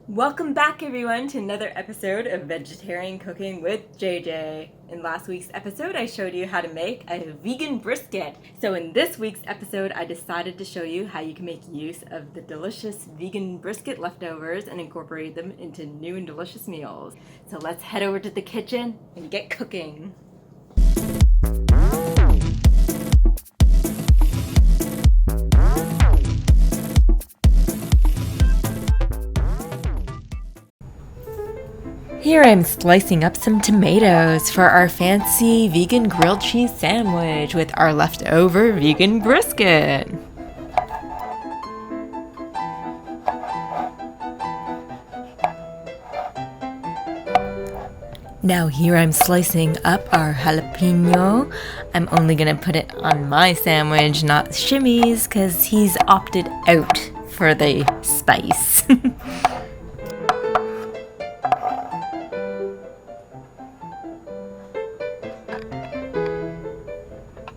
Welcome back, everyone, to another episode of Vegetarian Cooking with JJ. In last week's episode, I showed you how to make a vegan brisket. So in this week's episode, I decided to show you how you can make use of the delicious vegan brisket leftovers and incorporate them into new and delicious meals. So let's head over to the kitchen and get cooking. Here I'm slicing up some tomatoes for our fancy vegan grilled cheese sandwich with our leftover vegan brisket. Now here I'm slicing up our jalapeno. I'm only gonna put it on my sandwich, not Shimmy's, because he's opted out for the spice.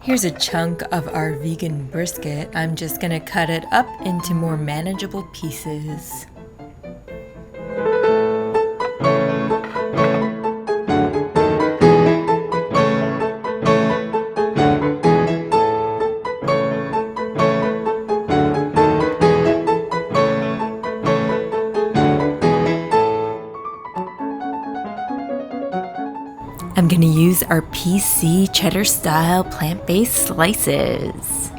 Here's a chunk of our vegan brisket. I'm just gonna cut it up into more manageable pieces. I'm going to use our PC Cheddar-Style plant-based slices.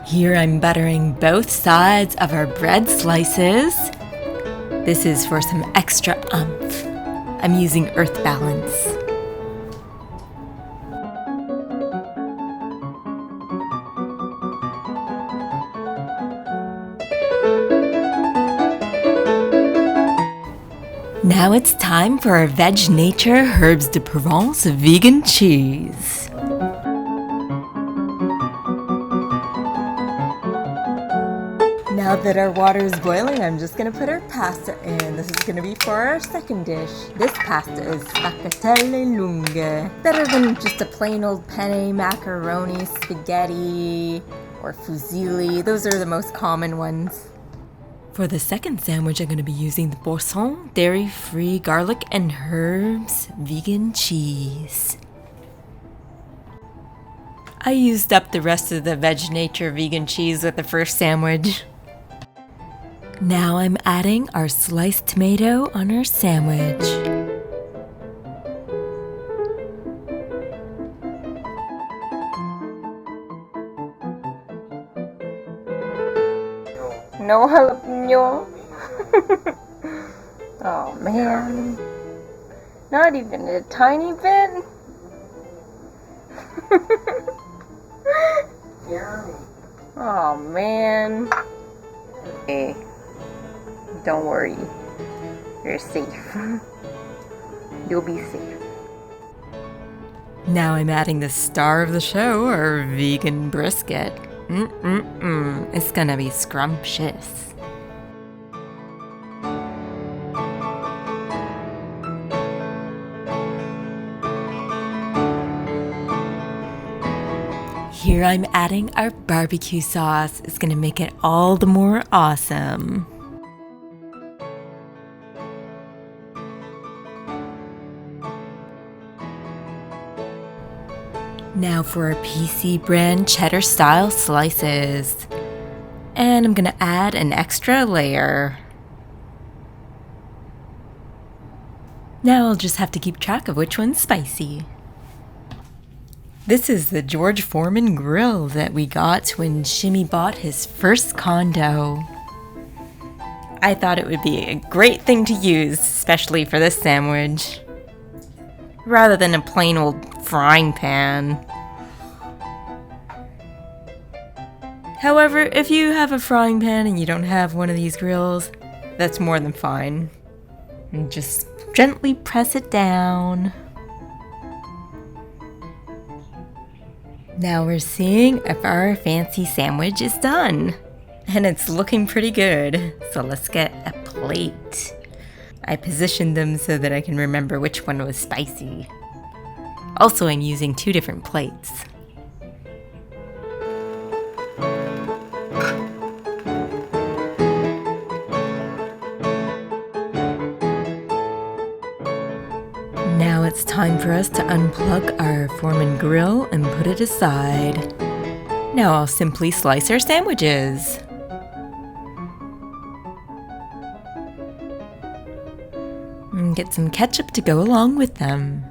Here I'm buttering both sides of our bread slices. This is for some extra oomph. I'm using Earth Balance. Now it's time for our Veg Nature Herbs de Provence vegan cheese. Now that our water is boiling, I'm just going to put our pasta in. This is going to be for our second dish. This pasta is spaghetti lunghe. Better than just a plain old penne, macaroni, spaghetti, or fusilli. Those are the most common ones. For the second sandwich, I'm going to be using the Boursin dairy-free garlic and herbs vegan cheese. I used up the rest of the Veg Nature vegan cheese with the first sandwich. Now I'm adding our sliced tomato on our sandwich. No jalapeno. Oh man. Not even a tiny bit. Oh man. Hey, don't worry. You're safe. You'll be safe. Now I'm adding the star of the show, our vegan brisket. It's gonna be scrumptious. Here I'm adding our barbecue sauce. It's gonna make it all the more awesome. Now for our PC brand Cheddar-Style slices. And I'm gonna add an extra layer. Now I'll just have to keep track of which one's spicy. This is the George Foreman grill that we got when Shimmy bought his first condo. I thought it would be a great thing to use, especially for this sandwich, rather than a plain old frying pan. However, if you have a frying pan and you don't have one of these grills, that's more than fine. And just gently press it down. Now we're seeing if our fancy sandwich is done. And it's looking pretty good. So let's get a plate. I positioned them so that I can remember which one was spicy. Also, I'm using 2 different plates. time for us to unplug our Foreman grill and put it aside. Now I'll simply slice our sandwiches. And get some ketchup to go along with them.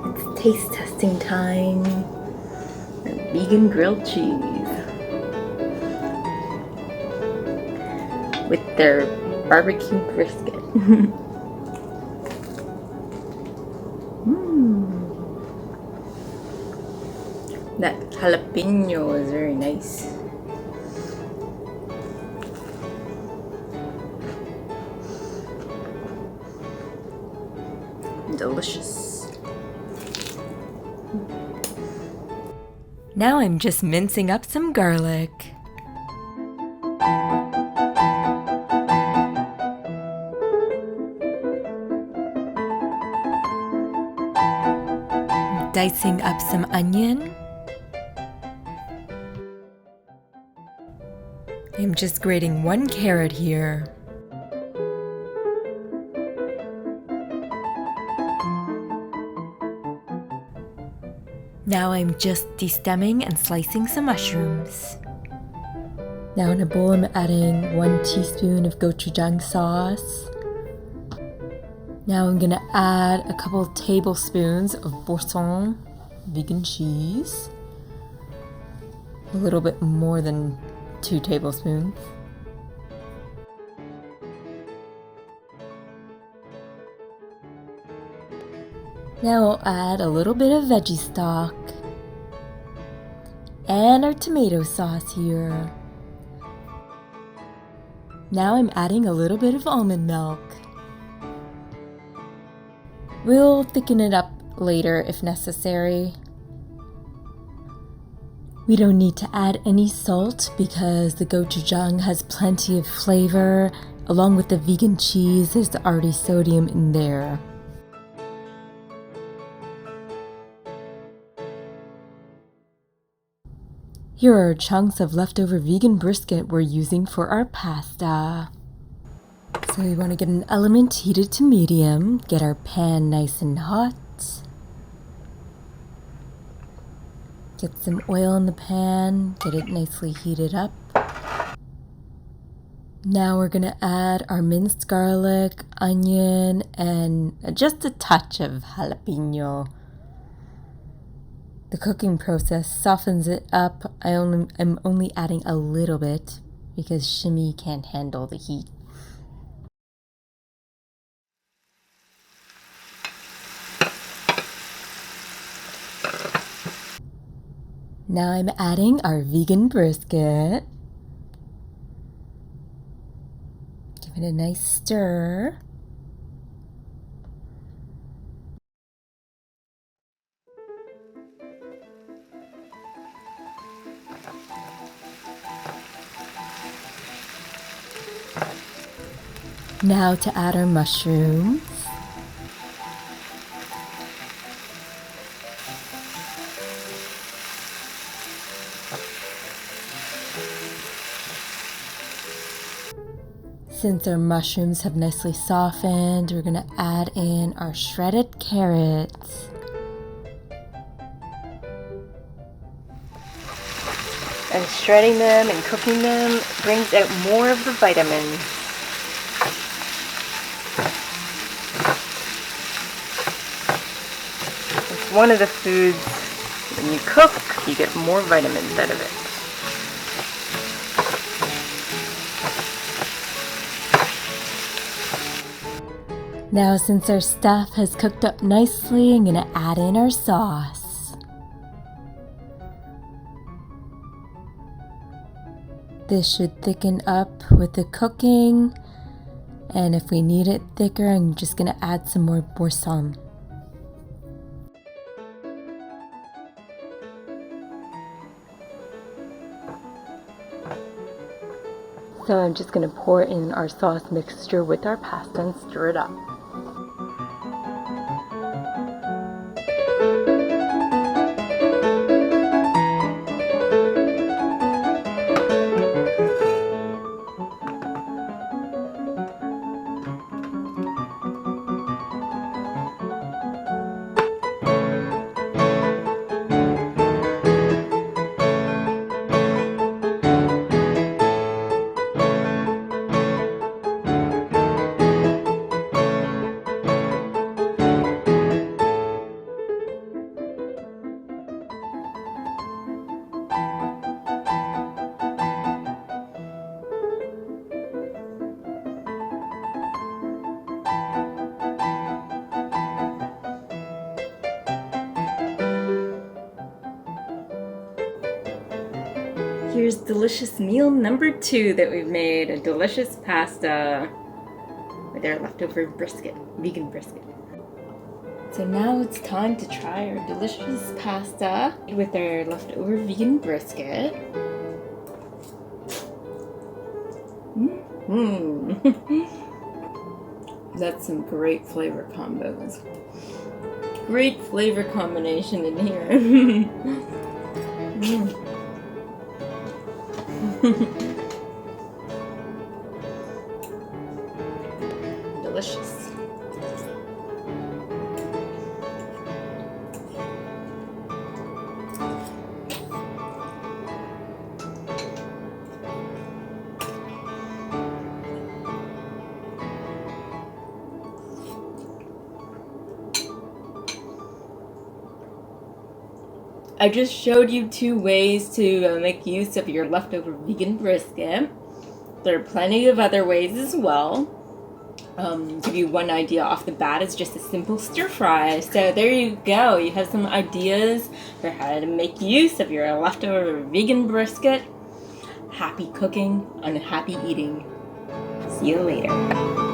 It's taste testing time. Vegan grilled cheese with their barbecue brisket. That jalapeno is very nice. Delicious. Now I'm just mincing up some garlic. Dicing up some onion. I'm just grating 1 carrot here. Now I'm just destemming and slicing some mushrooms. Now in a bowl I'm adding 1 teaspoon of gochujang sauce. Now I'm gonna add a couple tablespoons of Boursin vegan cheese. A little bit more than 2 tablespoons. Now I'll add a little bit of veggie stock. And our tomato sauce here. Now I'm adding a little bit of almond milk. We'll thicken it up later if necessary. We don't need to add any salt because the gochujang has plenty of flavor. Along with the vegan cheese, there's already sodium in there. Here are chunks of leftover vegan brisket we're using for our pasta. So we want to get an element heated to medium, get our pan nice and hot. Get some oil in the pan, get it nicely heated up. Now we're gonna add our minced garlic, onion, and just a touch of jalapeno. The cooking process softens it up. I'm only adding a little bit because Shimmy can't handle the heat. Now I'm adding our vegan brisket. Give it a nice stir. Now to add our mushrooms. Since our mushrooms have nicely softened, we're going to add in our shredded carrots. And shredding them and cooking them brings out more of the vitamins. It's one of the foods, when you cook, you get more vitamins out of it. Now, since our stuff has cooked up nicely, I'm going to add in our sauce. This should thicken up with the cooking, and if we need it thicker, I'm just going to add some more Boursin. So I'm just going to pour in our sauce mixture with our pasta and stir it up. here's delicious meal number 2 that we've made. A delicious pasta with our leftover brisket, vegan brisket. So now it's time to try our delicious pasta with our leftover vegan brisket. That's some great flavor combos. Great flavor combination in here. Delicious. I just showed you 2 ways to make use of your leftover vegan brisket. There are plenty of other ways as well. Give you one idea off the bat is just a simple stir fry. So there you go. You have some ideas for how to make use of your leftover vegan brisket. Happy cooking and happy eating. See you later.